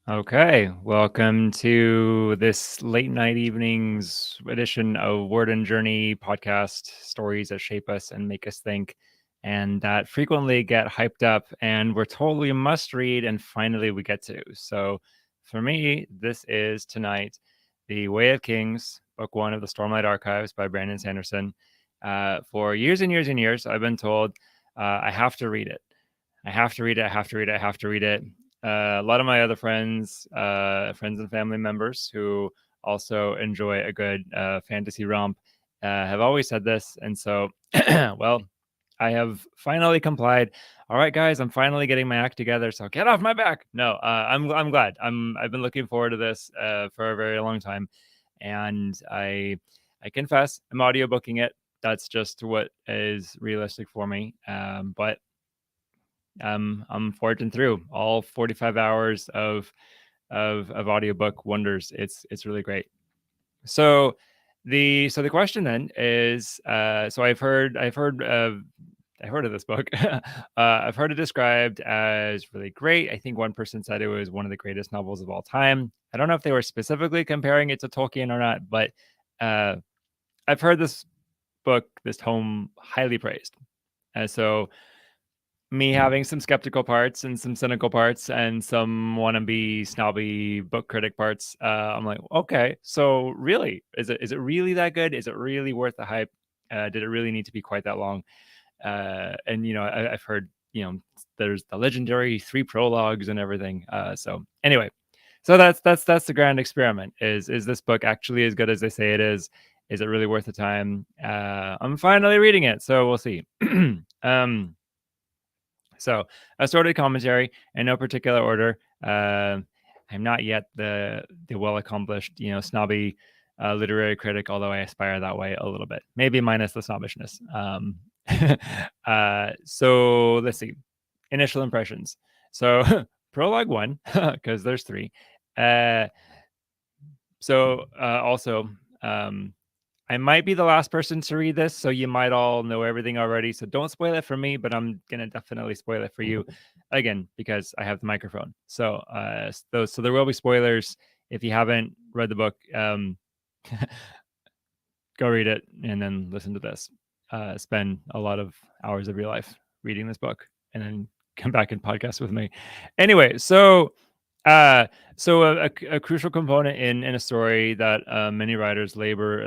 Okay, welcome to this late night evenings edition of Word and Journey podcast, stories that shape us and make us think, and that frequently get hyped up and we're totally must read, and finally we get to. So for me, this is tonight The Way of Kings, book one of the Stormlight Archives by Brandon Sanderson. For years and years and years, I've been told I have to read it. I have to read it. I have to read it. I have to read it. A lot of my other friends and family members who also enjoy a good fantasy romp have always said this. And so, well, I have finally complied. All right, guys, I'm finally getting my act together. So get off my back. No, I'm glad. I've been looking forward to this for a very long time, and I confess I'm audiobooking it. That's just what is realistic for me. But I'm forging through all 45 hours of audiobook wonders. It's really great. So the question then is so I've heard of this book. I've heard it described as really great. I think one person said it was one of the greatest novels of all time. I don't know if they were specifically comparing it to Tolkien or not, but uh, I've heard this tome highly praised. So me having some skeptical parts and some cynical parts and some wannabe snobby book critic parts, I'm like, okay, so really, is it really that good? Is it really worth the hype? Did it really need to be quite that long? And I've heard there's the legendary 3 prologues and everything. So anyway, so that's the grand experiment. Is this book actually as good as they say it is? Is it really worth the time? I'm finally reading it, so we'll see. So a sorted commentary in no particular order. I'm not yet the well accomplished, snobby literary critic, although I aspire that way a little bit, maybe minus the snobbishness. So let's see. Initial impressions. So prologue 1, because there's 3. Also, I might be the last person to read this, so you might all know everything already. So don't spoil it for me, but I'm gonna definitely spoil it for you, again, because I have the microphone. So there will be spoilers if you haven't read the book. Go read it and then listen to this. Spend a lot of hours of your life reading this book, and then come back and podcast with me. Anyway, so a crucial component in a story that many writers labor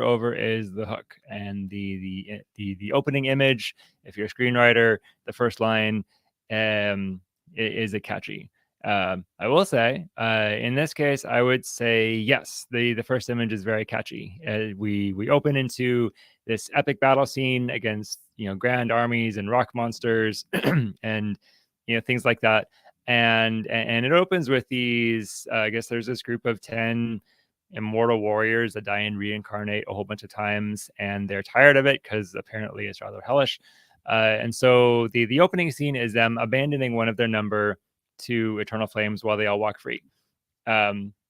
over is the hook and the opening image. If you're a screenwriter, the first line is it catchy. I will say, in this case, I would say yes. The first image is very catchy. We open into this epic battle scene against grand armies and rock monsters and things like that. And it opens with these. I guess there's this group of 10 immortal warriors that die and reincarnate a whole bunch of times, and they're tired of it because apparently it's rather hellish. And so the opening scene is them abandoning one of their number to eternal flames while they all walk free.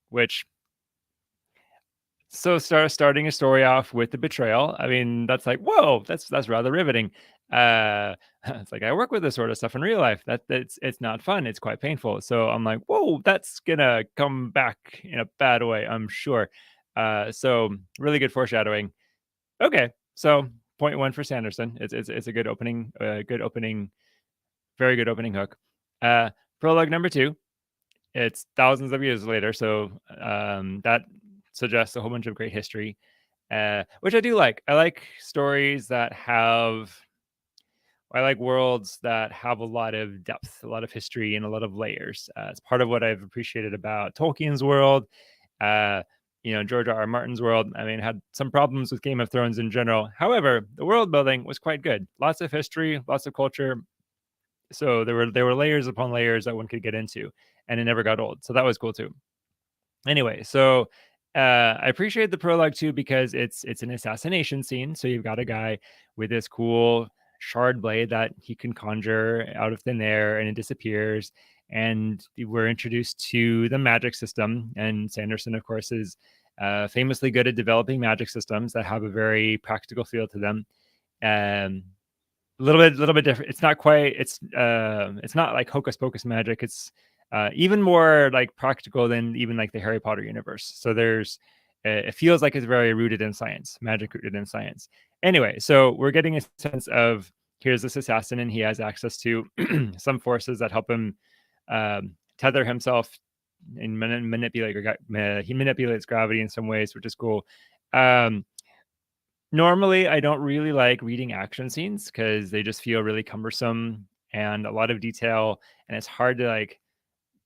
Which starting a story off with the betrayal. I mean, that's like, whoa, that's rather riveting. It's like I work with this sort of stuff in real life. It's not fun. It's quite painful. So I'm like, whoa, that's gonna come back in a bad way, I'm sure. So really good foreshadowing. Okay, so point 1 for Sanderson. It's a good opening, very good opening hook. Prologue number 2. It's thousands of years later, so that suggests a whole bunch of great history, which I do like. I like stories that have. I like worlds that have a lot of depth, a lot of history, and a lot of layers. It's part of what I've appreciated about Tolkien's world. George R. R. Martin's world. I mean, had some problems with Game of Thrones in general. However, the world building was quite good. Lots of history, lots of culture. So there were layers upon layers that one could get into, and it never got old. So that was cool too. Anyway, so I appreciate the prologue too because it's an assassination scene. So you've got a guy with this cool shard blade that he can conjure out of thin air, and it disappears. And we're introduced to the magic system. And Sanderson, of course, is famously good at developing magic systems that have a very practical feel to them. A little bit different. It's not quite. It's not like hocus pocus magic. It's even more like practical than even like the Harry Potter universe. So it feels like it's very rooted in science, magic rooted in science. Anyway, so we're getting a sense of here's this assassin and he has access to some forces that help him tether himself and manipulate. He manipulates gravity in some ways, which is cool. Um, Normally, I don't really like reading action scenes because they just feel really cumbersome and a lot of detail, and it's hard to like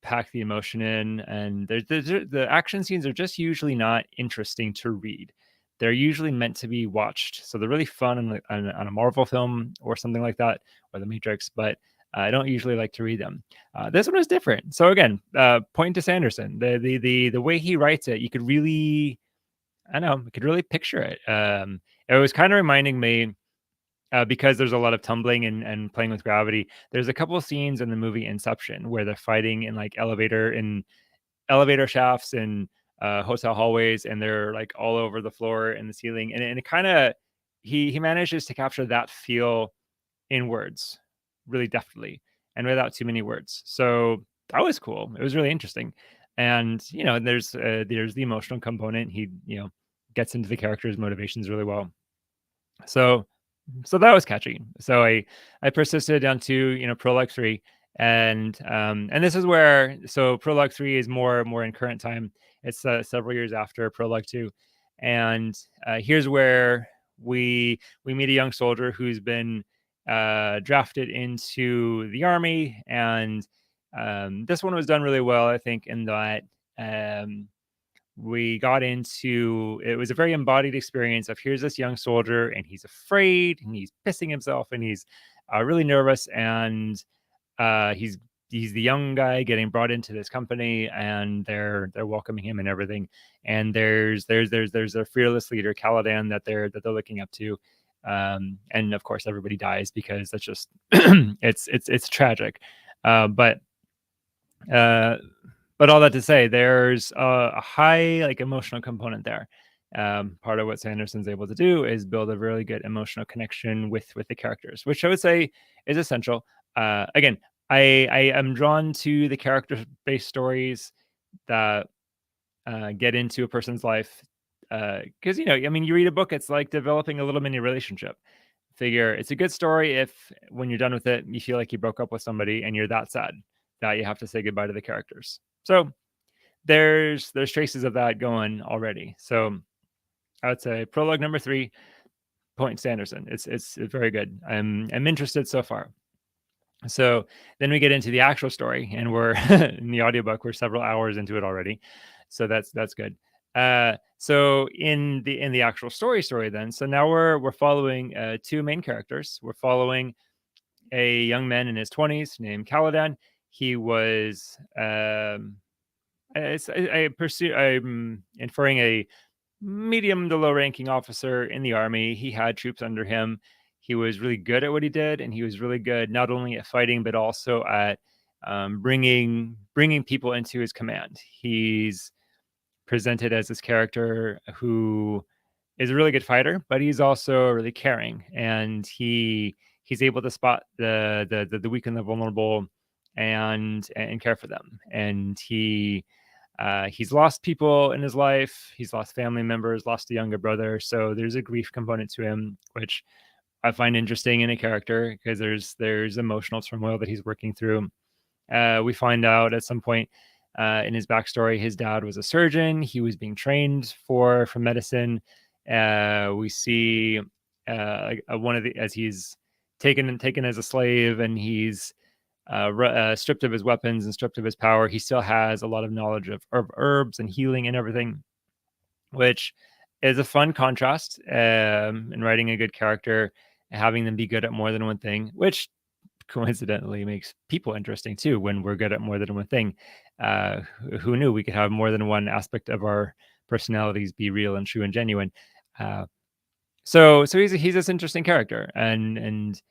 pack the emotion in. And the action scenes are just usually not interesting to read. They're usually meant to be watched, so they're really fun on a Marvel film or something like that, or The Matrix. But I don't usually like to read them. This one was different. So again, point to Sanderson. The way he writes it, you could really, I don't know, I could really picture it. It was kind of reminding me because there's a lot of tumbling and playing with gravity. There's a couple of scenes in the movie Inception where they're fighting in like elevator shafts and hotel hallways, and they're like all over the floor and the ceiling, and it kind of he manages to capture that feel in words really deftly and without too many words. So that was cool. It was really interesting, and there's the emotional component. He gets into the character's motivations really well. So that was catchy. So I persisted down to prologue 3, and this is where prologue 3 is more in current time. It's several years after prologue 2, and here's where we meet a young soldier who's been drafted into the army, and this one was done really well, I think, in that. We got into it was a very embodied experience of here's this young soldier and he's afraid and he's pissing himself and he's really nervous, and he's the young guy getting brought into this company, and they're welcoming him and everything, and there's a fearless leader, Caladan, that they're looking up to, and of course everybody dies because that's just it's tragic, but uh but all that to say, there's a high like emotional component there. Part of what Sanderson's able to do is build a really good emotional connection with the characters, which I would say is essential. Again, I am drawn to the character-based stories that get into a person's life because I mean, you read a book, it's like developing a little mini relationship. Figure it's a good story if when you're done with it, you feel like you broke up with somebody and you're that sad that you have to say goodbye to the characters. So there's traces of that going already. So I would say prologue number 3, point Sanderson. It's very good. I'm interested so far. So then we get into the actual story, and we're in the audiobook, we're several hours into it already. So that's good. So in the actual story then, so now we're following two main characters. We're following a young man in his 20s named Caladan. He was I'm inferring a medium to low ranking officer in the army. He had troops under him. He was really good at what he did, and he was really good not only at fighting but also at bringing people into his command. He's presented as this character who is a really good fighter, but he's also really caring, and he's able to spot the weak and the vulnerable, and care for them. And he's lost people in his life. He's lost family members, lost a younger brother. So there's a grief component to him, which I find interesting in a character because there's emotional turmoil that he's working through. We find out at some point in his backstory, his dad was a surgeon. He was being trained for medicine. We see one of the as he's taken as a slave, and he's stripped of his weapons and stripped of his power. He still has a lot of knowledge of herbs and healing and everything, which is a fun contrast in writing a good character, having them be good at more than one thing, which coincidentally makes people interesting too when we're good at more than one thing. Who knew we could have more than one aspect of our personalities be real and true and genuine? So he's this interesting character, and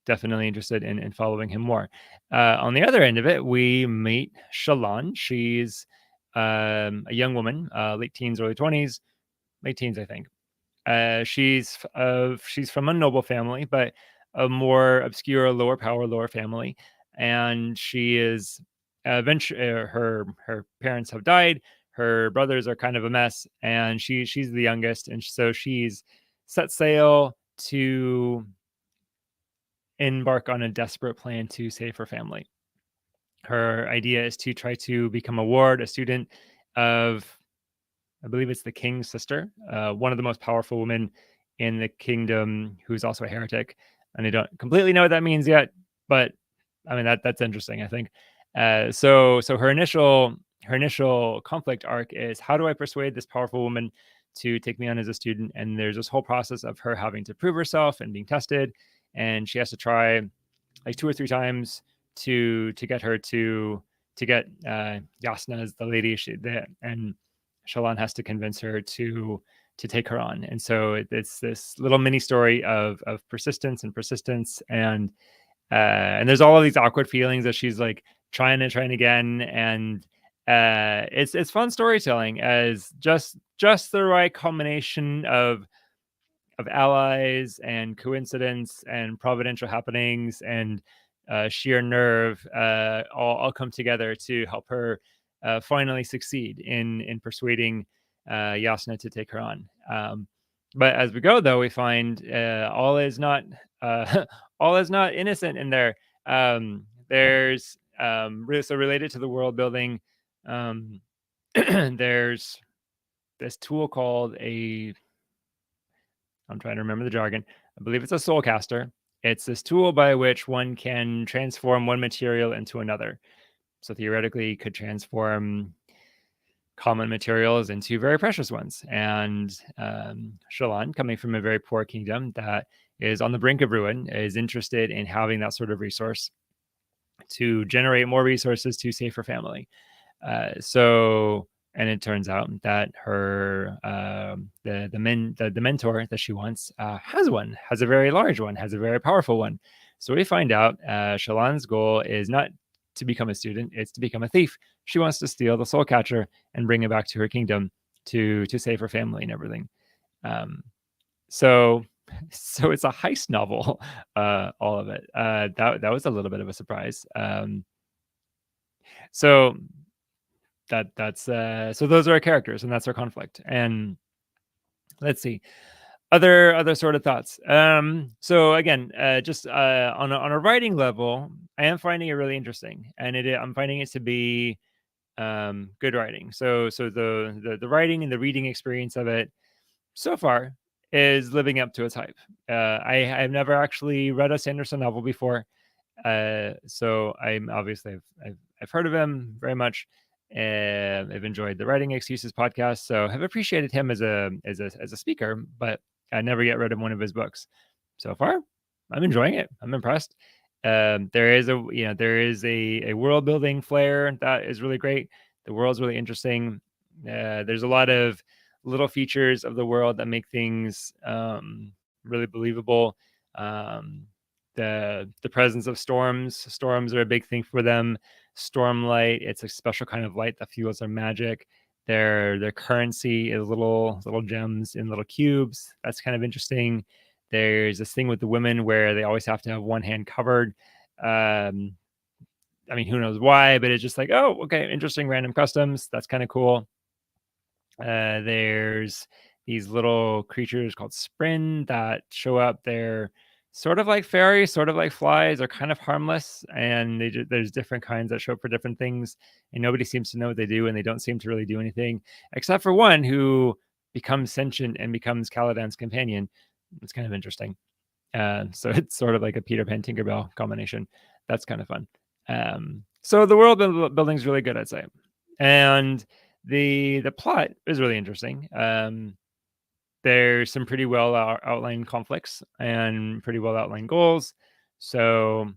definitely interested in following him more. On the other end of it, we meet Shalan. She's a young woman, late teens, early 20s, late teens, I think. She's from a noble family, but a more obscure, lower power, lower family. and she is eventually her parents have died. Her brothers are kind of a mess, and she's the youngest, and so she's set sail to embark on a desperate plan to save her family. Her idea is to try to become a student of, I believe it's the king's sister, one of the most powerful women in the kingdom, who's also a heretic. And I don't completely know what that means yet, but I mean that's interesting, I think. So her initial conflict arc is, how do I persuade this powerful woman to take me on as a student? And there's this whole process of her having to prove herself and being tested, and she has to try like 2 or 3 times to get her to get Yasna as the lady, and Shalan has to convince her to take her on. And so it's this little mini story of persistence, and there's all of these awkward feelings that she's like trying again, and it's fun storytelling, as just the right combination of allies and coincidence and providential happenings and sheer nerve, all come together to help her finally succeed in persuading Yasna to take her on. But as we go, though, we find all is not all is not innocent in there. There's so related to the world building. Um, there's this tool called a, I'm trying to remember the jargon. I believe it's a soul caster. It's this tool by which one can transform one material into another. So theoretically, you could transform common materials into very precious ones. And Shalan, coming from a very poor kingdom that is on the brink of ruin, is interested in having that sort of resource to generate more resources to save her family. And it turns out that her the mentor that she wants has a very large one, has a very powerful one. So we find out Shalan's goal is not to become a student; it's to become a thief. She wants to steal the soul catcher and bring it back to her kingdom to save her family and everything. Um, so so it's a heist novel, all of it. That was a little bit of a surprise. So so those are our characters, and that's our conflict. And let's see, other sort of thoughts. So again, just on a writing level, I am finding it really interesting, and I'm finding it to be good writing. So the writing and the reading experience of it so far is living up to its hype. I've never actually read a Sanderson novel before, so I'm obviously I've heard of him very much, and I've enjoyed the Writing Excuses podcast. So I've appreciated him as a speaker, but I never yet read one of his books. So far, I'm enjoying it. I'm impressed. There is a world building flair that is really great. The world's really interesting. There's a lot of little features of the world that make things really believable. Um, the presence of storms are a big thing for them. Stormlight, it's a special kind of light that fuels their magic. Their currency is little gems in little cubes. That's kind of interesting. There's this thing with the women where they always have to have one hand covered. I mean, who knows why, but it's just like, oh, okay, interesting random customs. That's kind of cool. There's these little creatures called Sprin that show up. They're sort of like fairies, sort of like flies. They're kind of harmless, and there's different kinds that show up for different things, and nobody seems to know what they do, and they don't seem to really do anything, except for one who becomes sentient and becomes Caladan's companion. It's kind of interesting. So it's sort of like a Peter Pan Tinkerbell combination. That's kind of fun. So the world building is really good, I'd say, and the plot is really interesting. There's some pretty well outlined conflicts and pretty well outlined goals. So,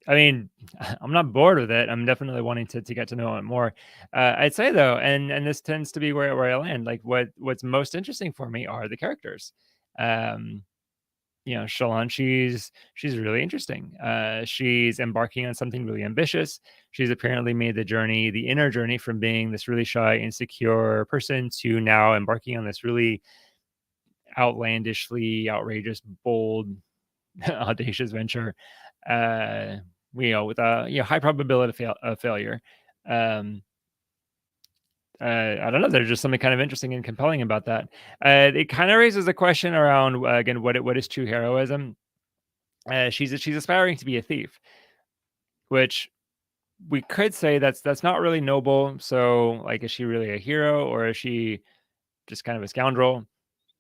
I mean, I'm not bored with it. I'm definitely wanting to get to know it more. I'd say though, and this tends to be where I land. Like what's most interesting for me are the characters. Um, Shalan, she's really interesting. She's embarking on something really ambitious. She's apparently made the inner journey from being this really shy, insecure person to now embarking on this really outlandishly outrageous, bold, audacious venture. with a high probability of failure. Um, I don't know. There's just something kind of interesting and compelling about that. It kind of raises a question around again what is true heroism. She's aspiring to be a thief, which we could say that's not really noble. So like, is she really a hero, or is she just kind of a scoundrel?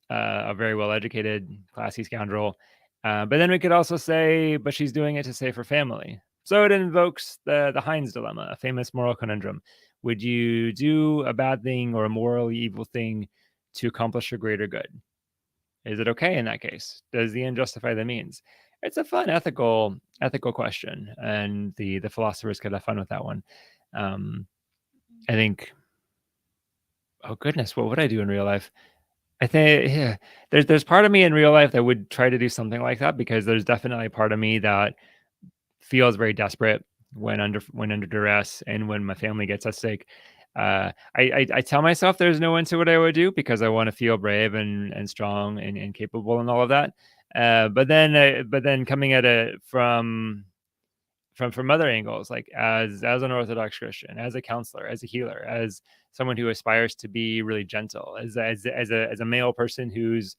A very well educated, classy scoundrel. But then we could also say, but she's doing it to save her family. So it invokes the Heinz dilemma, a famous moral conundrum. Would you do a bad thing or a morally evil thing to accomplish a greater good? Is it okay in that case? Does the end justify the means? It's a fun ethical question, and the philosophers could have fun with that one. I think. Oh goodness, what would I do in real life? I think, yeah, there's part of me in real life that would try to do something like that, because there's definitely a part of me that feels very desperate when under duress and when my family gets at stake. I tell myself there's no end to what I would do, because I want to feel brave and strong and capable and all of that. But then coming at it from other angles, like as an Orthodox Christian, as a counselor, as a healer, as someone who aspires to be really gentle, as a male person who's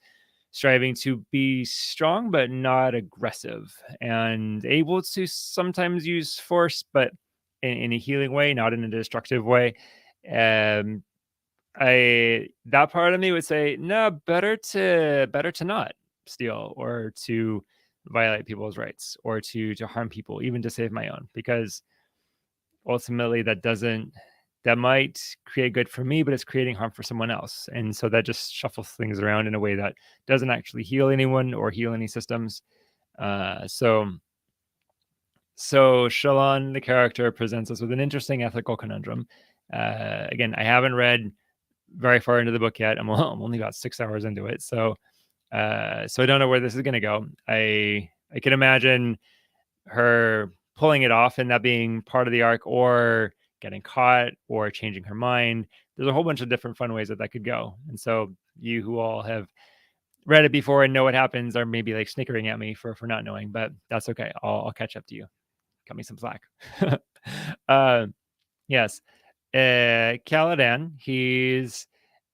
striving to be strong but not aggressive, and able to sometimes use force, but in a healing way, not in a destructive way. Um, I that part of me would say, no, better to not steal or to violate people's rights or to harm people, even to save my own, because ultimately that might create good for me, but it's creating harm for someone else. And so that just shuffles things around in a way that doesn't actually heal anyone or heal any systems. So Shalan, the character, presents us with an interesting ethical conundrum. Again, I haven't read very far into the book yet. I'm only about 6 hours into it. So I don't know where this is going to go. I can imagine her pulling it off and that being part of the arc, or getting caught, or changing her mind. There's a whole bunch of different fun ways that could go. And so you who all have read it before and know what happens are maybe like snickering at me for not knowing, but that's okay. I'll catch up to you. Cut me some slack. uh, yes. Caladan, he's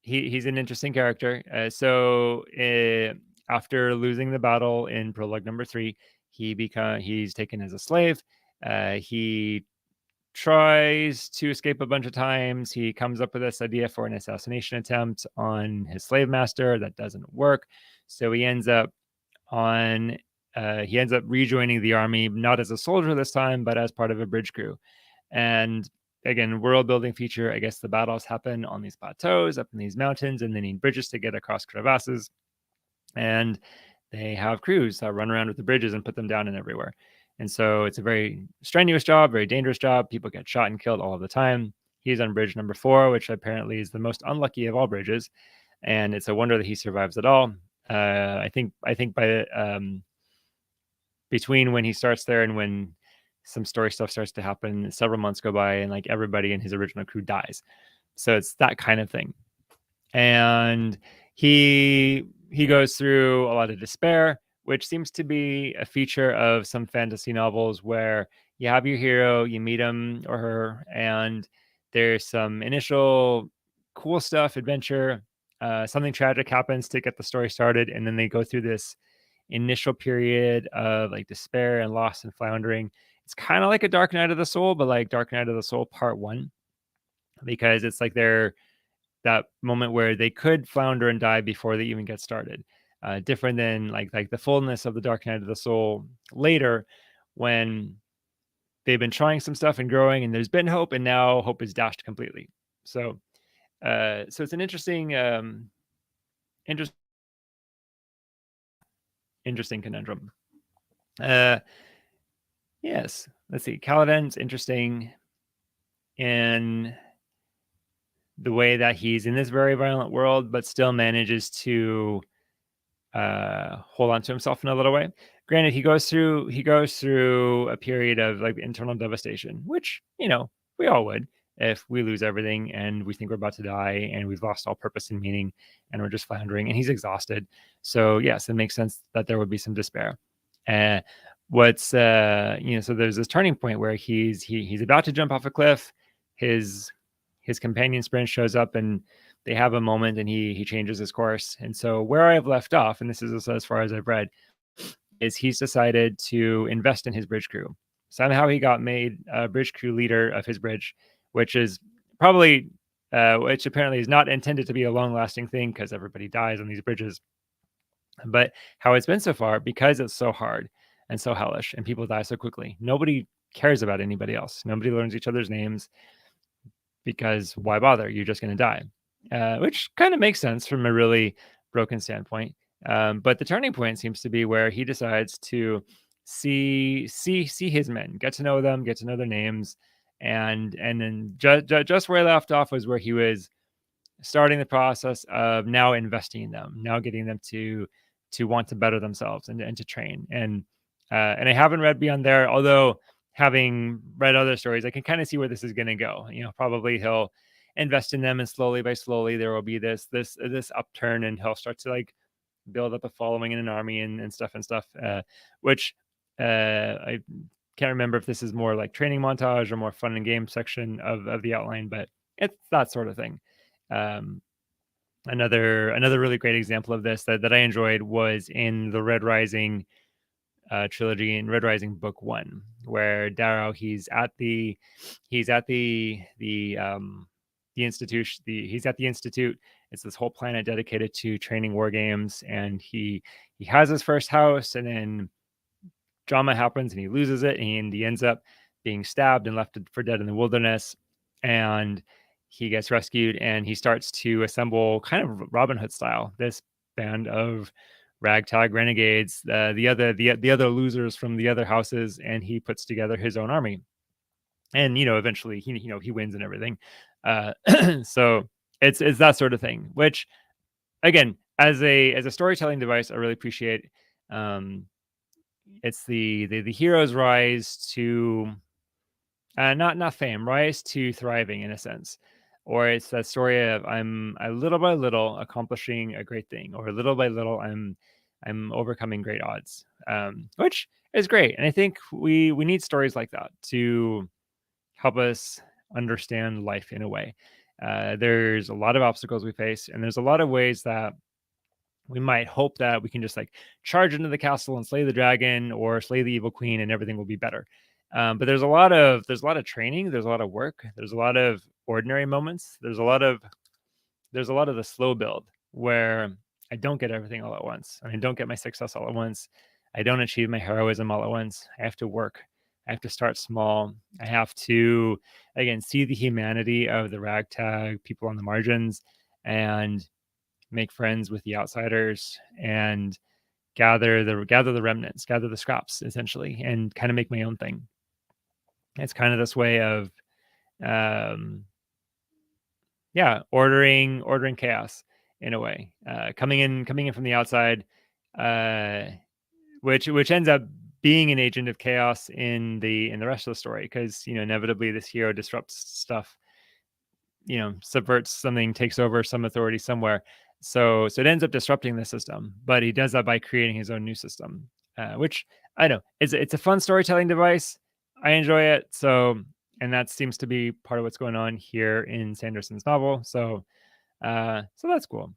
an interesting character. After losing the battle in prologue number 3, he's taken as a slave. He tries to escape a bunch of times. He comes up with this idea for an assassination attempt on his slave master that doesn't work. So on he ends up rejoining the army, not as a soldier this time, but as part of a bridge crew. And again, world building feature. I guess the battles happen on these plateaus, up in these mountains, and they need bridges to get across crevasses. And they have crews that run around with the bridges and put them down and everywhere. And so it's a very strenuous job, very dangerous job. People get shot and killed all of the time. He's on bridge number 4, which apparently is the most unlucky of all bridges, and it's a wonder that he survives at all. I think by between when he starts there and when some story stuff starts to happen, several months go by, and like everybody in his original crew dies. So it's that kind of thing. And he goes through a lot of despair, which seems to be a feature of some fantasy novels, where you have your hero, you meet him or her, and there's some initial cool stuff, adventure, something tragic happens to get the story started, and then they go through this initial period of like despair and loss and floundering. It's kind of like a Dark Night of the Soul, but like Dark Night of the Soul Part 1, because it's like they're that moment where they could flounder and die before they even get started. Different than like the fullness of the Dark Night of the Soul later, when they've been trying some stuff and growing, and there's been hope, and now hope is dashed completely. So it's an interest, interesting conundrum. Yes, let's see. Caladan's interesting in the way that he's in this very violent world, but still manages to hold on to himself in a little way. Granted, he goes through a period of like internal devastation, which we all would if we lose everything and we think we're about to die and we've lost all purpose and meaning and we're just floundering and he's exhausted. So yes, it makes sense that there would be some despair. what's so there's this turning point where he's about to jump off a cliff. His companion Sprint shows up, and they have a moment, and he changes his course. And so where I've left off, and this is as far as I've read, is he's decided to invest in his bridge crew. Somehow he got made a bridge crew leader of his bridge, which is probably which apparently is not intended to be a long-lasting thing because everybody dies on these bridges. But how it's been so far, because it's so hard and so hellish and people die so quickly, nobody cares about anybody else. Nobody learns each other's names, because why bother? You're just going to die, which kind of makes sense from a really broken standpoint. But the turning point seems to be where he decides to see his men, get to know them, get to know their names, and then just where I left off was where he was starting the process of now investing in them, now getting them to want to better themselves and to train. And I haven't read beyond there, although having read other stories, I can kind of see where this is going to go. Probably he'll invest in them, and slowly by slowly there will be this upturn, and he'll start to like build up a following in an army and stuff, which I can't remember if this is more like training montage or more fun and game section of the outline, but it's that sort of thing. Another really great example of this that I enjoyed was in the Red Rising trilogy, in Red Rising Book 1, where Darrow he's at the institution. He's at the institute. It's this whole planet dedicated to training war games, and he has his first house, and then drama happens, and he loses it, and he ends up being stabbed and left for dead in the wilderness. And he gets rescued, and he starts to assemble, kind of Robin Hood style, this band of ragtag renegades, the other losers from the other houses, and he puts together his own army. And eventually he wins and everything. So it's that sort of thing, which again, as a storytelling device, I really appreciate. It's the hero's rise to not fame, rise to thriving in a sense. Or it's that story of I'm little by little accomplishing a great thing, or little by little I'm overcoming great odds, which is great. And I think we need stories like that to help us understand life in a way. There's a lot of obstacles we face, and there's a lot of ways that we might hope that we can just like charge into the castle and slay the dragon or slay the evil queen, and everything will be better. But there's a lot of training, there's a lot of work, there's a lot of ordinary moments, there's a lot of the slow build where I don't get everything all at once. I don't get my success all at once. I don't achieve my heroism all at once. I have to work. I have to start small. I have to, again, see the humanity of the ragtag people on the margins, and make friends with the outsiders, and gather the remnants, gather the scraps, essentially, and kind of make my own thing. It's kind of this way of ordering chaos in a way, coming in from the outside, which ends up being an agent of chaos in the rest of the story, because inevitably this hero disrupts stuff, subverts something, takes over some authority somewhere. So it ends up disrupting the system, but he does that by creating his own new system, which I know it's a fun storytelling device. I enjoy it. And that seems to be part of what's going on here in Sanderson's novel. So that's cool.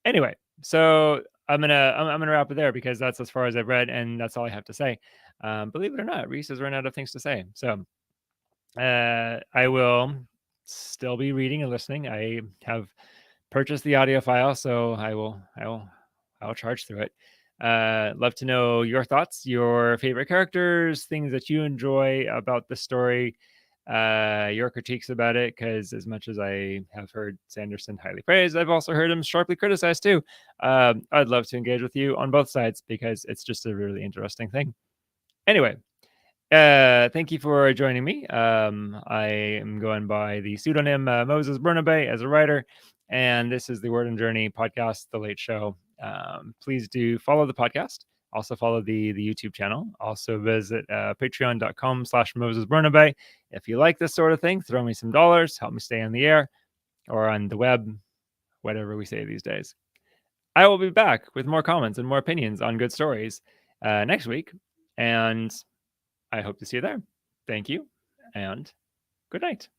Anyway, so I'm gonna wrap it there, because that's as far as I've read, and that's all I have to say. Believe it or not, Reese has run out of things to say. So I will still be reading and listening. I have purchased the audio file, so I'll charge through it. Love to know your thoughts, your favorite characters, things that you enjoy about the story, your critiques about it, because as much as I have heard Sanderson highly praised, I've also heard him sharply criticized too. I'd love to engage with you on both sides, because it's just a really interesting thing. Anyway, thank you for joining me. I am going by the pseudonym Moses Bernabe as a writer, and this is the Word and Journey podcast, The Late Show. Please do follow the podcast. Also follow the YouTube channel. Also visit patreon.com/Moses Bernabe. If you like this sort of thing, throw me some dollars, help me stay on the air or on the web, whatever we say these days. I will be back with more comments and more opinions on good stories next week. And I hope to see you there. Thank you and good night.